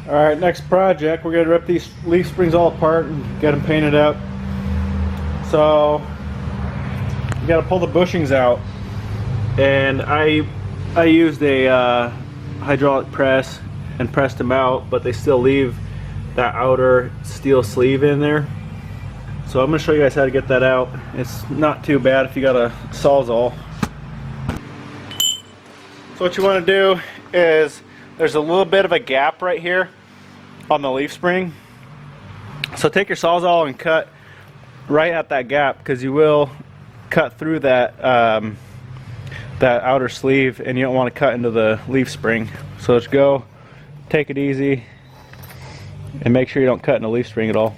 Alright, next project, we're going to rip these leaf springs all apart and get them painted up. So, you got to pull the bushings out. And I used a hydraulic press and pressed them out, but they still leave that outer steel sleeve in there. So I'm going to show you guys how to get that out. It's not too bad if you got a Sawzall. So what you want to do is, there's a little bit of a gap right here on the leaf spring. So take your Sawzall and cut right at that gap, because you will cut through that that outer sleeve, and you don't want to cut into the leaf spring. So let's go, take it easy, and make sure you don't cut in the leaf spring at all.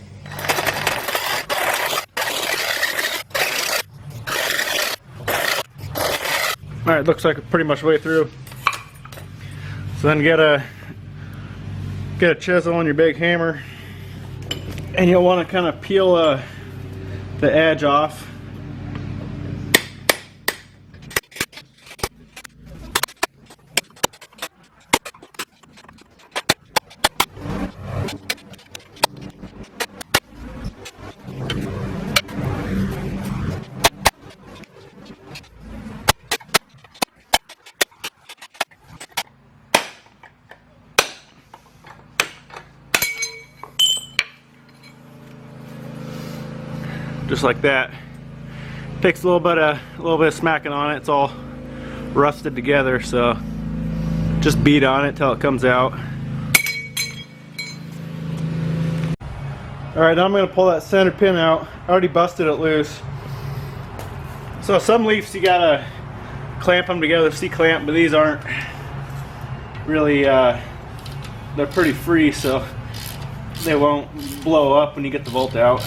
Alright, looks like it's pretty much way through. So then get a chisel and your big hammer, and you'll want to kind of peel the edge off. Just like that. Takes a little bit of smacking on it. It's all rusted together, so just beat on it till it comes out. Alright, now I'm going to pull that center pin out. I already busted it loose. So some leaves you gotta clamp them together, C-clamp, but these aren't really, they're pretty free, so they won't blow up when you get the bolt out.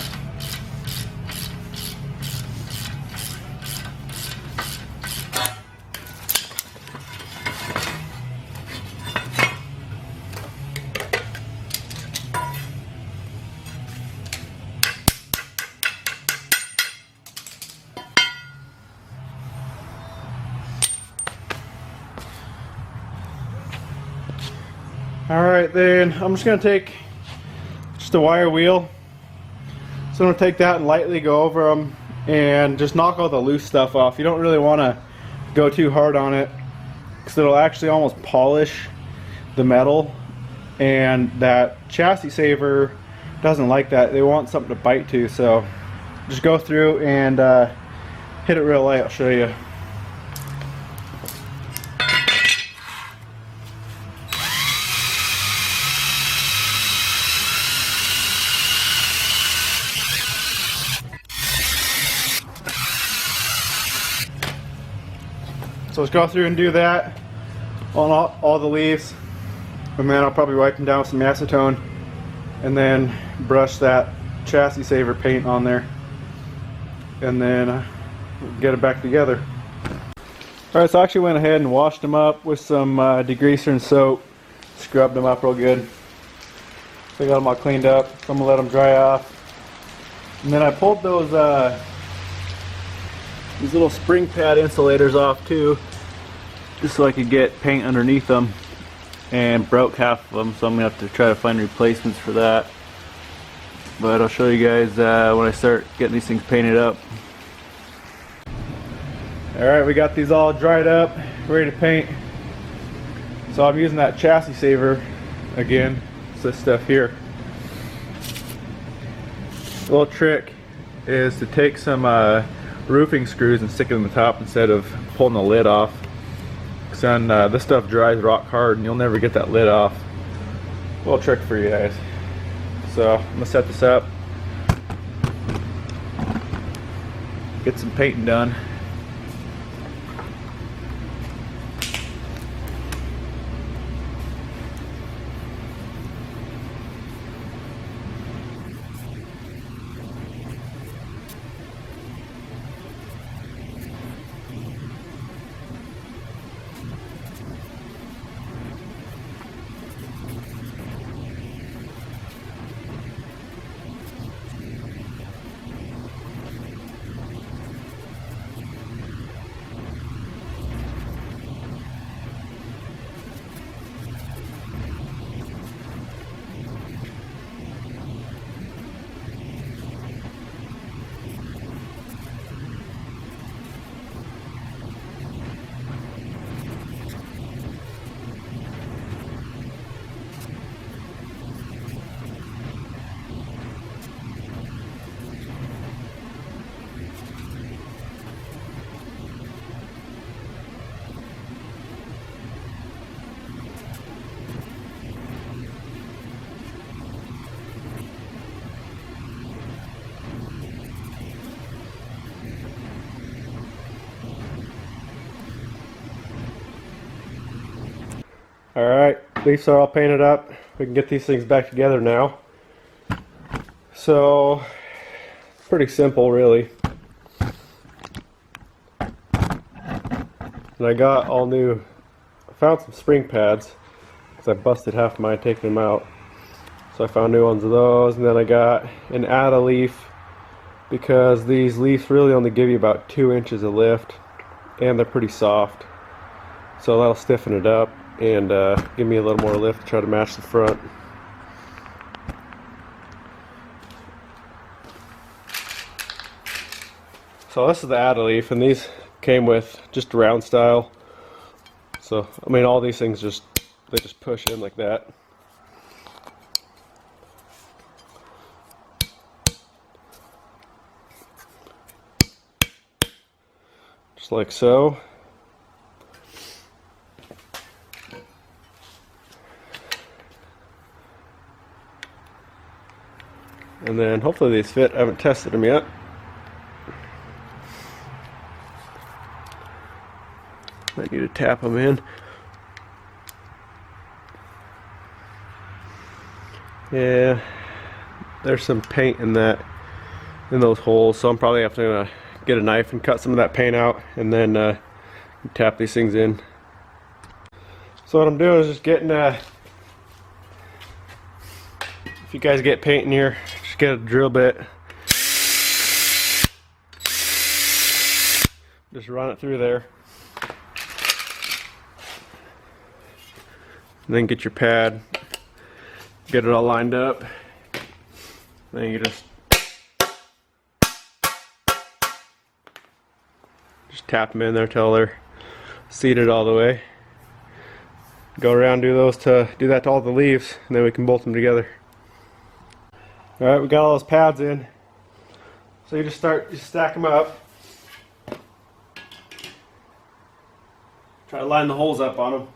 Alright, then I'm just going to take just a wire wheel. So I'm going to take that and lightly go over them and just knock all the loose stuff off. You don't really want to go too hard on it, because it'll actually almost polish the metal, and that chassis saver doesn't like that. They want something to bite to, so just go through and hit it real light. I'll show you. So let's go through and do that on all the leaves, and then I'll probably wipe them down with some acetone and then brush that chassis saver paint on there, and then get it back together. Alright, so I actually went ahead and washed them up with some degreaser and soap, scrubbed them up real good. So I got them all cleaned up, so I'm going to let them dry off. And then I pulled those these little spring pad insulators off too, just so I could get paint underneath them, and broke half of them, so I'm gonna have to try to find replacements for that. But I'll show you guys when I start getting these things painted up. Alright, we got these all dried up, ready to paint. So I'm using that chassis saver again. It's this stuff here. The little trick is to take some roofing screws and stick it in the top instead of pulling the lid off. Because then this stuff dries rock hard and you'll never get that lid off. A little trick for you guys. So I'm gonna set this up, get some painting done. Alright, leaves are all painted up. We can get these things back together now. So, pretty simple really. And I got all new, I found some spring pads because I busted half of mine taking them out. So I found new ones of those, and then I got an add a leaf because these leaves really only give you about 2 inches of lift and they're pretty soft. So that'll stiffen it up and give me a little more lift to try to match the front. So this is the add a leaf, and these came with just round style. So I mean, all these things they just push in like that. Just like so. And then hopefully these fit. I haven't tested them yet. Might need to tap them in. Yeah, there's some paint in those holes, so I'm probably have to get a knife and cut some of that paint out and then tap these things in. So what I'm doing is just getting if you guys get paint in here, just get a drill bit, just run it through there, and then get your pad, get it all lined up, then you just tap them in there till they're seated all the way. Go around, do that to all the leaves, and then we can bolt them together. Alright, we got all those pads in. So you just stack them up. Try to line the holes up on them.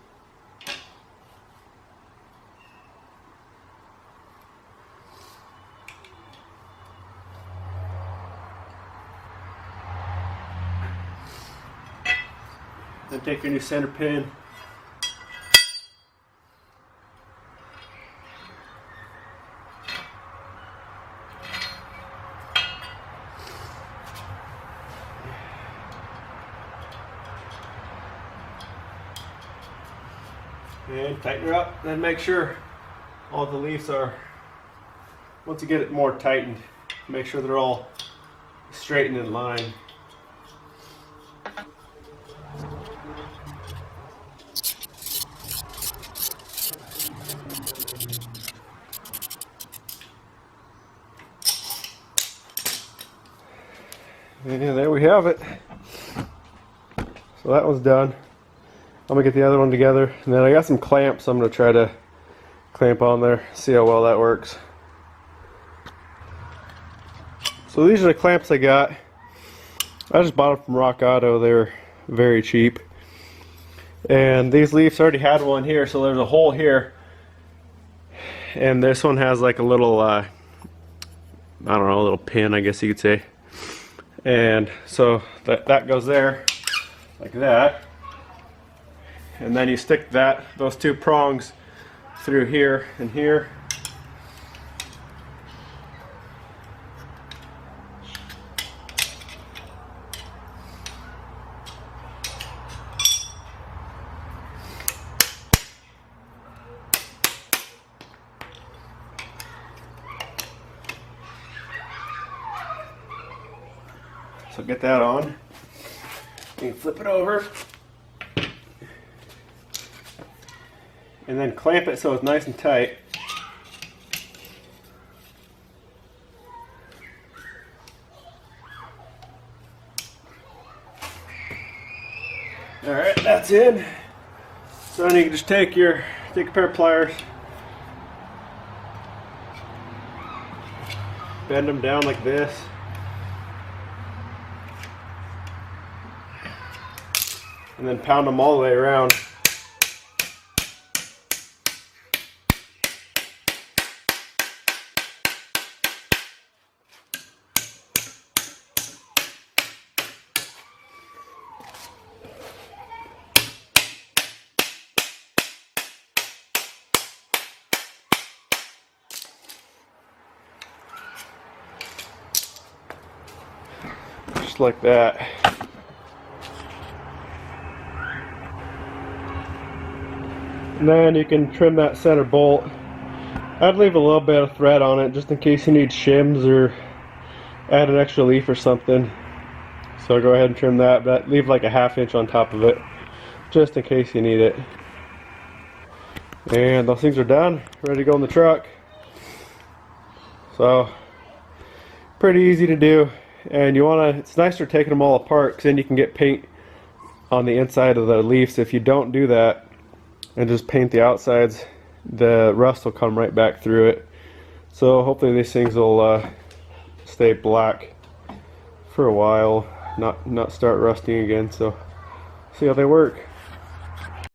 Then take your new center pin. And tighten her up, then make sure all the leaves are, once you get it more tightened, make sure they're all straight and in line. And there we have it. So that was done. I'm gonna get the other one together, and then I got some clamps I'm gonna try to clamp on there, see how well that works. So these are the clamps I got. I just bought them from Rock Auto. They're very cheap. And these leaves already had one here, so there's a hole here. And this one has like a little, I don't know, a little pin, I guess you could say. And so that goes there, like that. And then you stick those two prongs through here and here. So get that on. You can flip it over. And then clamp it so it's nice and tight. Alright, that's in. So then you can just take a pair of pliers, bend them down like this. And then pound them all the way around. just like that. And then you can trim that center bolt. I'd leave a little bit of thread on it just in case you need shims or add an extra leaf or something. So go ahead and trim that, but leave like a 1/2 inch on top of it just in case you need it. And those things are done, ready to go in the truck. So pretty easy to do, and it's nicer taking them all apart because then you can get paint on the inside of the leaves. If you don't do that and just paint the outsides, the rust will come right back through it. So hopefully these things will stay black for a while, not start rusting again. So see how they work.